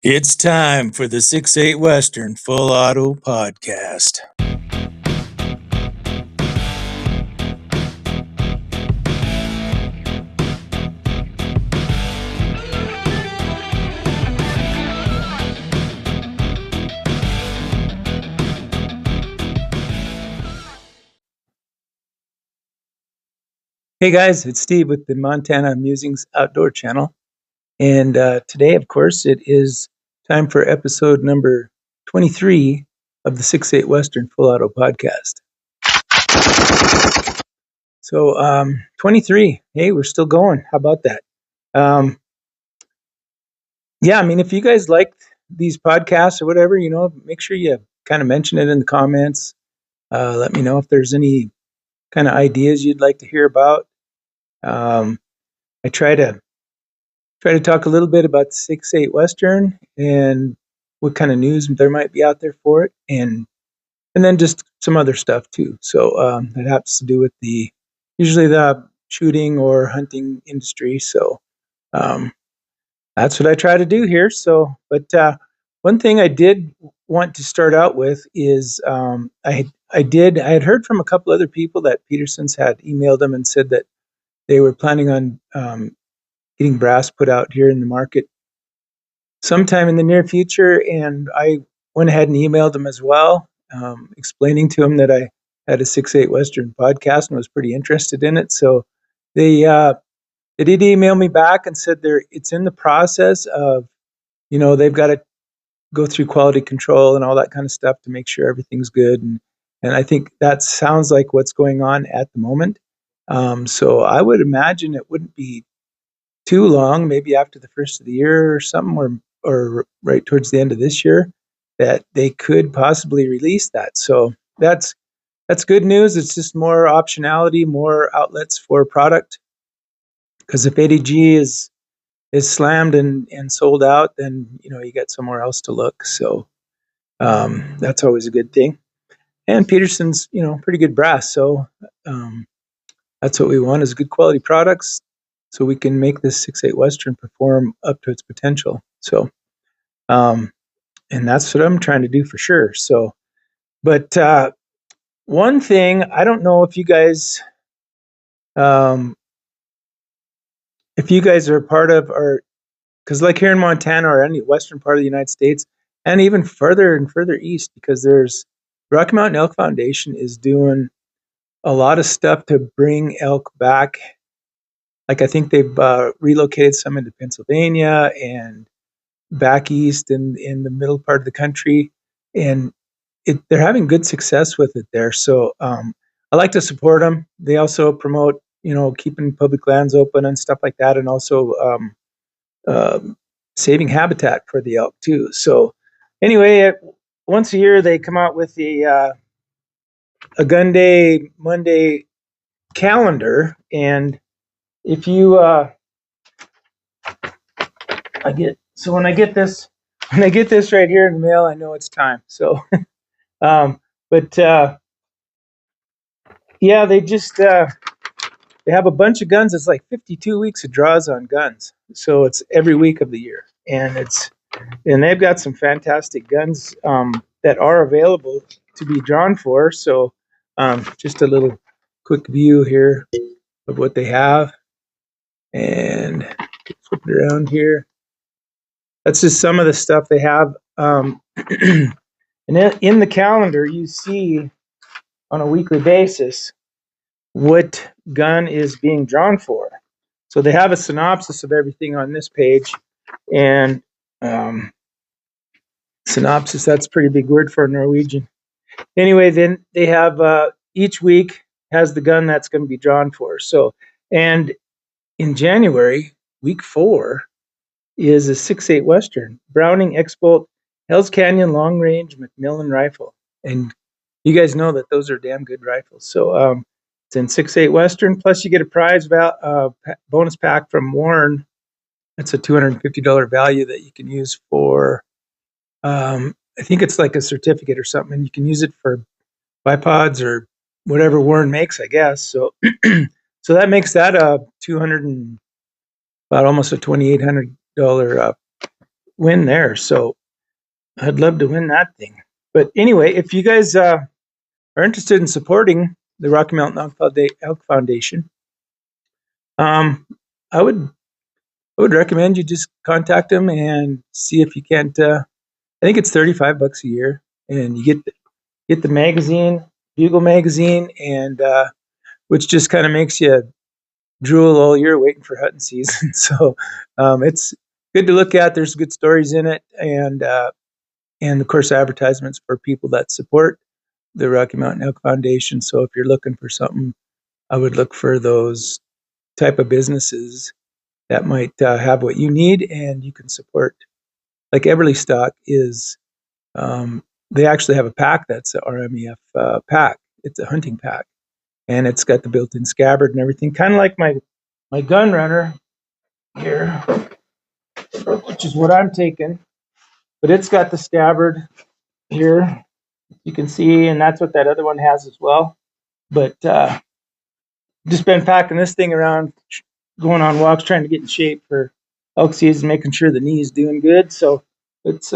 It's time for the 6-8 Western Full Auto Podcast. Hey guys, it's Steve with the Montana Musings Outdoor Channel. And today, of course, it is time for episode number 23 of the 6-8 Western Full Auto Podcast. So 23, hey, we're still going. How about that? Yeah, I mean, if you guys like these podcasts or whatever, make sure you kind of mention it in the comments. Let me know if there's any kind of ideas you'd like to hear about. I try to talk a little bit about the 6-8 Western and what kind of news there might be out there for it, and then just some other stuff too. So it has to do with usually the shooting or hunting industry. So that's what I try to do here. So, but one thing I did want to start out with is I had heard from a couple other people that Peterson's had emailed them and said that they were planning on getting brass put out here in the market sometime in the near future. And I went ahead and emailed them as well, explaining to them that I had a 6-8 Western podcast and was pretty interested in it. So they did email me back and said it's in the process of, they've got to go through quality control and all that kind of stuff to make sure everything's good. And I think that sounds like what's going on at the moment. So I would imagine it wouldn't be too long, maybe after the first of the year or something, or right towards the end of this year, that they could possibly release that. So that's good news. It's just more optionality, more outlets for product. Because if ADG is slammed and sold out, then you get somewhere else to look. So that's always a good thing. And Peterson's pretty good brass, so that's what we want, is good quality products, so we can make this 6-8 Western perform up to its potential. So, and that's what I'm trying to do for sure. So, but one thing, I don't know if you guys are a part of, or because like here in Montana or any western part of the United States, and even further and further east, because there's Rocky Mountain Elk Foundation is doing a lot of stuff to bring elk back. Like I think they've relocated some into Pennsylvania and back east in the middle part of the country, and they're having good success with it there. So I like to support them. They also promote keeping public lands open and stuff like that, and also saving habitat for the elk too. So anyway, once a year they come out with a Gun Day Monday calendar, and if you when I get this right here in the mail, I know it's time. So but yeah, they just they have a bunch of guns. It's like 52 weeks of draws on guns, so it's every week of the year, and they've got some fantastic guns that are available to be drawn for. So just a little quick view here of what they have, and flip it around here. That's just some of the stuff they have. And in the calendar, you see on a weekly basis what gun is being drawn for. So they have a synopsis of everything on this page. And synopsis, that's a pretty big word for a Norwegian. Anyway, then they have each week has the gun that's going to be drawn for. So, and in January, week 4 is a 6.8 Western Browning X-Bolt Hells Canyon Long Range Macmillan rifle. And you guys know that those are damn good rifles. So it's in 6.8 Western, plus you get a prize bonus pack from Warren. That's a $250 value that you can use for, I think it's like a certificate or something, and you can use it for bipods or whatever Warren makes, I guess. So so that makes that a $200 and about almost a $2,800 win there. So I'd love to win that thing. But anyway, if you guys are interested in supporting the Rocky Mountain Elk Foundation, I would recommend you just contact them and see if you can't. I think it's $35 a year, and you get the magazine, Bugle magazine, and which just kind of makes you drool all year waiting for hunting season. So it's good to look at. There's good stories in it, and of course advertisements for people that support the Rocky Mountain Elk Foundation. So if you're looking for something, I would look for those type of businesses that might have what you need and you can support. Like Everly Stock is, they actually have a pack that's a RMEF pack. It's a hunting pack, and it's got the built-in scabbard and everything, kind of like my gun runner here, which is what I'm taking. But it's got the scabbard here, you can see, and that's what that other one has as well. But just been packing this thing around, going on walks, trying to get in shape for elk season, making sure the knee's doing good. So it's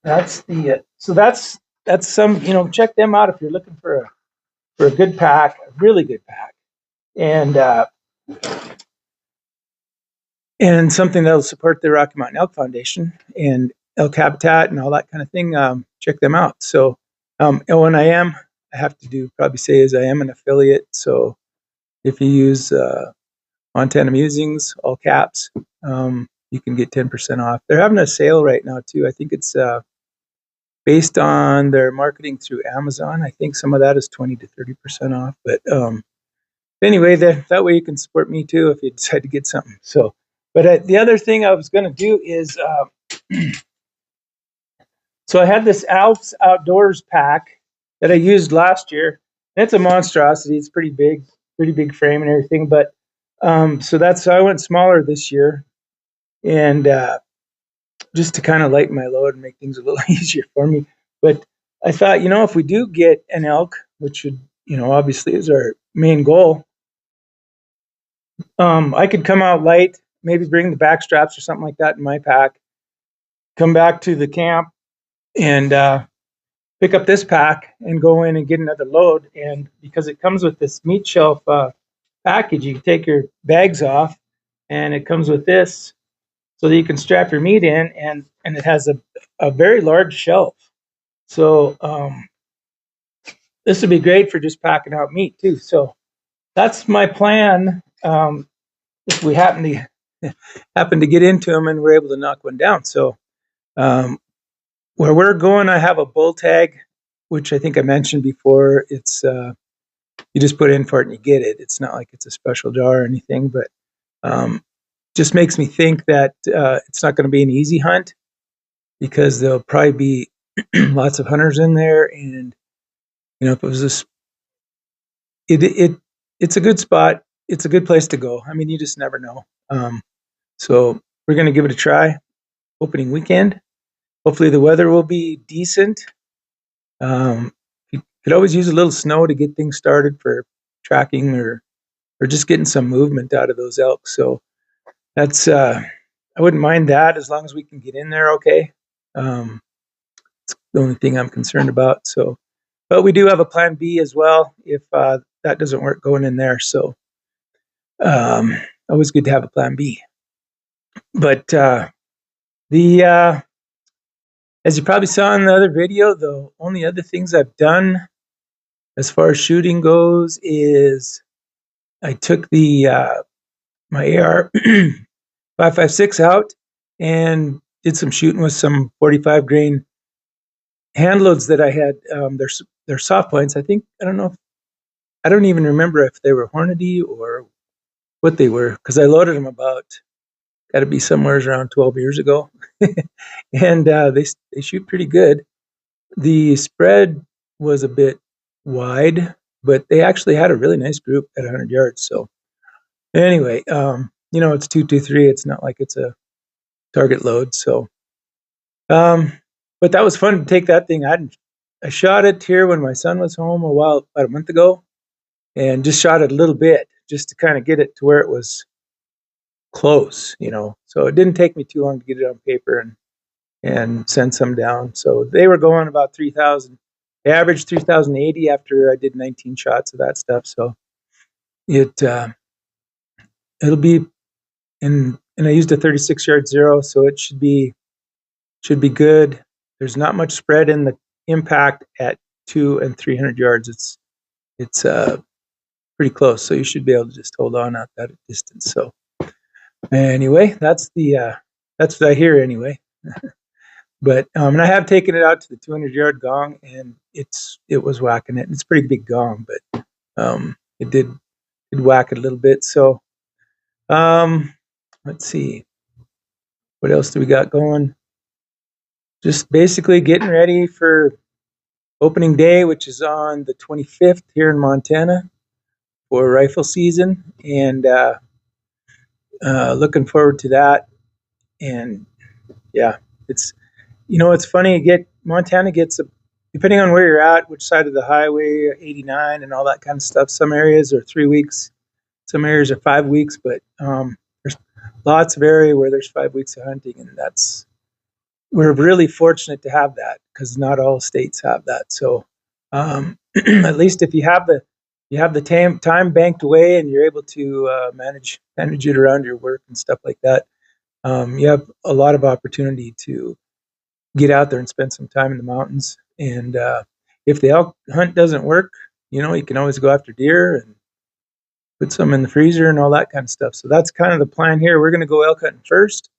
that's some, check them out if you're looking for a good pack, a really good pack, and something that'll support the Rocky Mountain Elk Foundation and elk habitat and all that kind of thing. Check them out. So, and when I have to probably say is I am an affiliate. So if you use Montana Musings, all caps, you can get 10% off. They're having a sale right now too. I think it's based on their marketing through Amazon. I think some of that is 20 to 30% off. But anyway, that way you can support me too if you decide to get something. So, but the other thing I was going to do is, so I had this Alps Outdoors pack that I used last year. And it's a monstrosity. It's pretty big frame and everything. But so I went smaller this year, and just to kind of lighten my load and make things a little easier for me. But I thought, if we do get an elk, which should, obviously is our main goal, I could come out light, maybe bring the back straps or something like that in my pack, come back to the camp and pick up this pack and go in and get another load. And because it comes with this meat shelf package, you can take your bags off, and it comes with this so that you can strap your meat in, and it has a very large shelf. So this would be great for just packing out meat too. So that's my plan. If we happen to get into them and we're able to knock one down. So where we're going, I have a bull tag, which I think I mentioned before. It's you just put in for it and you get it. It's not like it's a special jar or anything, but just makes me think that it's not going to be an easy hunt, because there'll probably be lots of hunters in there. And if it was it's a good spot. It's a good place to go. I mean, you just never know. So we're going to give it a try. Opening weekend. Hopefully the weather will be decent. You could always use a little snow to get things started for tracking or just getting some movement out of those elk. So that's I wouldn't mind that as long as we can get in there okay. It's the only thing I'm concerned about. So, but we do have a plan B as well if that doesn't work going in there. So always good to have a plan B. But the as you probably saw in the other video, the only other things I've done as far as shooting goes is I took my AR 5.56 out and did some shooting with some 45 grain hand loads that I had. They're soft points. I don't even remember if they were Hornady or what they were, because I loaded them got to be somewhere around 12 years ago. And they shoot pretty good. The spread was a bit wide, but they actually had a really nice group at 100 yards. So anyway, it's 223. It's not like it's a target load. So, but that was fun to take that thing. I shot it here when my son was home about a month ago, and just shot it a little bit just to kind of get it to where it was close, So it didn't take me too long to get it on paper and send some down. So they were going about 3,000. They averaged 3,080 after I did 19 shots of that stuff. So it'll be and I used a 36-yard zero, so it should be good. There's not much spread in the impact at 200 and 300 yards. It's pretty close, so you should be able to just hold on at that distance. So anyway, that's what I hear anyway. But and I have taken it out to the 200-yard gong, and it was whacking it. It's a pretty big gong, but it did whack it a little bit. So let's see, what else do we got going? Just basically getting ready for opening day, which is on the 25th here in Montana for rifle season, and looking forward to that. And yeah, it's funny. Montana gets depending on where you're at, which side of the highway, 89 and all that kind of stuff. Some areas are 3 weeks, some areas are 5 weeks, but there's lots of area where there's 5 weeks of hunting, and we're really fortunate to have that because not all states have that. So at least if you have the time banked away and you're able to manage it around your work and stuff like that, you have a lot of opportunity to get out there and spend some time in the mountains. And if the elk hunt doesn't work, you can always go after deer and put some in the freezer and all that kind of stuff. So that's kind of the plan here. We're going to go elk hunting first.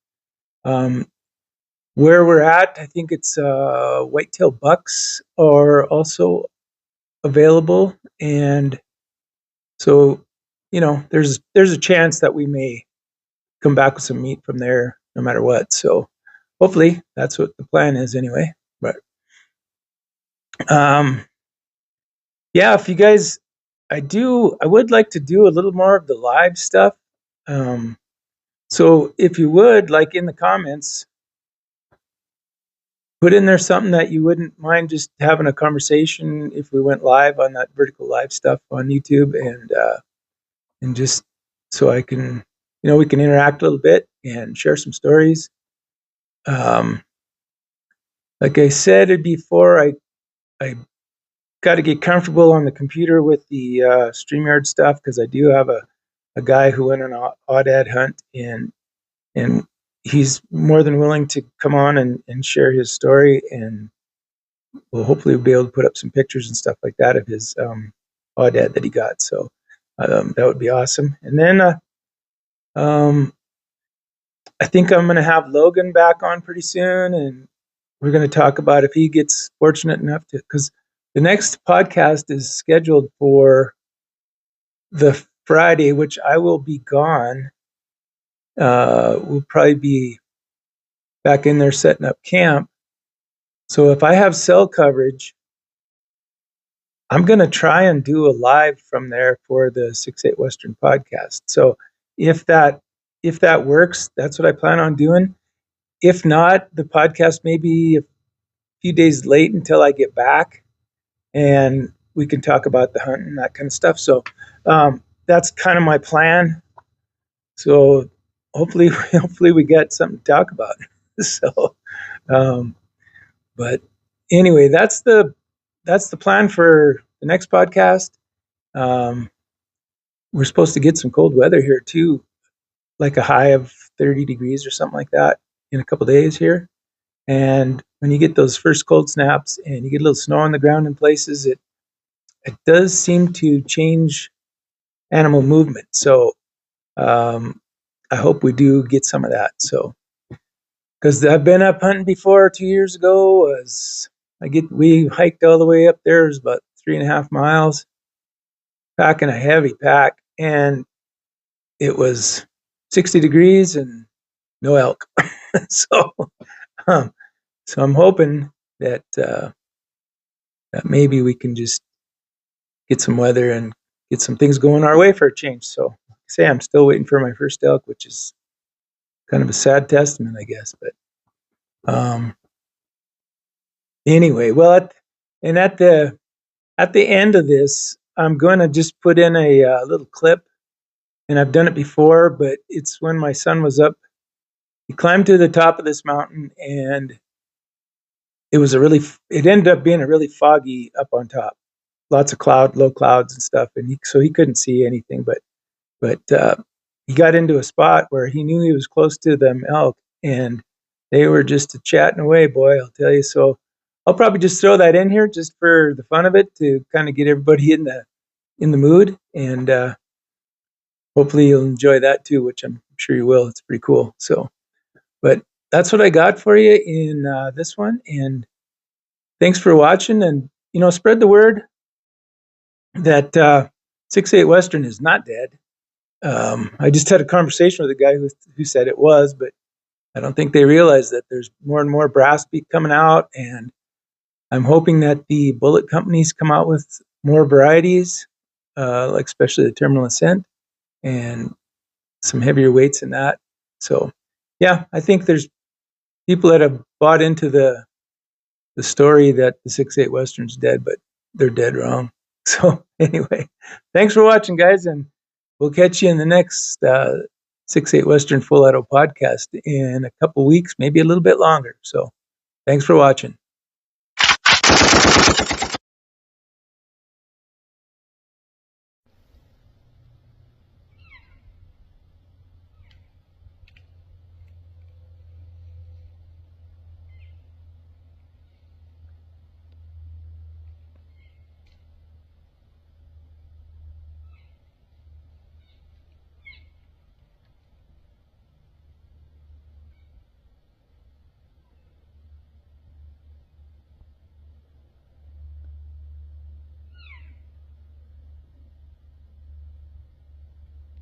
Where we're at, I think it's whitetail bucks are also available, and so there's a chance that we may come back with some meat from there, no matter what. So hopefully that's what the plan is, anyway. But yeah, if you guys, I would like to do a little more of the live stuff. So if you would, like, in the comments, put in there something that you wouldn't mind just having a conversation if we went live on that vertical live stuff on YouTube, and just so I can, we can interact a little bit and share some stories. Like I said before, I got to get comfortable on the computer with the StreamYard stuff, because I do have a guy who went on an aoudad hunt, and he's more than willing to come on and share his story, and we'll hopefully be able to put up some pictures and stuff like that of his aoudad that he got. So that would be awesome. And then I think I'm going to have Logan back on pretty soon, and we're going to talk about if he gets fortunate enough to, because the next podcast is scheduled for the Friday, which I will be gone. We'll probably be back in there setting up camp. So if I have cell coverage, I'm going to try and do a live from there for the 6-8 Western podcast. So if that works, that's what I plan on doing. If not, the podcast may be a few days late until I get back, and we can talk about the hunt and that kind of stuff. So that's kind of my plan. So hopefully we get something to talk about. So, but anyway, that's the plan for the next podcast. We're supposed to get some cold weather here too, like a high of 30 degrees or something like that in a couple days here. And when you get those first cold snaps and you get a little snow on the ground in places, it does seem to change animal movement. So I hope we do get some of that. So, because I've been up hunting before 2 years ago, we hiked all the way up there. It was about 3.5 miles, packing a heavy pack, and it was 60 degrees and no elk. So I'm hoping that maybe we can just get some weather and get some things going our way for a change. So, like I say, I'm still waiting for my first elk, which is kind of a sad testament, I guess. But anyway, well, at the end of this, I'm going to just put in a little clip, and I've done it before, but it's when my son was up. He climbed to the top of this mountain, and it ended up being a really foggy up on top. Lots of low clouds and stuff, and so he couldn't see anything. But he got into a spot where he knew he was close to them elk, and they were just chatting away, boy, I'll tell you. So I'll probably just throw that in here just for the fun of it to kind of get everybody in the mood, and hopefully you'll enjoy that too, which I'm sure you will. It's pretty cool. So, but that's what I got for you in this one, and thanks for watching. And spread the word that 6'8" Western is not dead. I just had a conversation with a guy who said it was, but I don't think they realize that there's more and more brass beak coming out, and I'm hoping that the bullet companies come out with more varieties, like especially the Terminal Ascent and some heavier weights in that. So, yeah, I think there's people that have bought into the story that the 6'8" Western's dead, but they're dead wrong. So anyway, thanks for watching, guys, and we'll catch you in the next 6'8" Western Full Auto podcast in a couple weeks, maybe a little bit longer. So thanks for watching.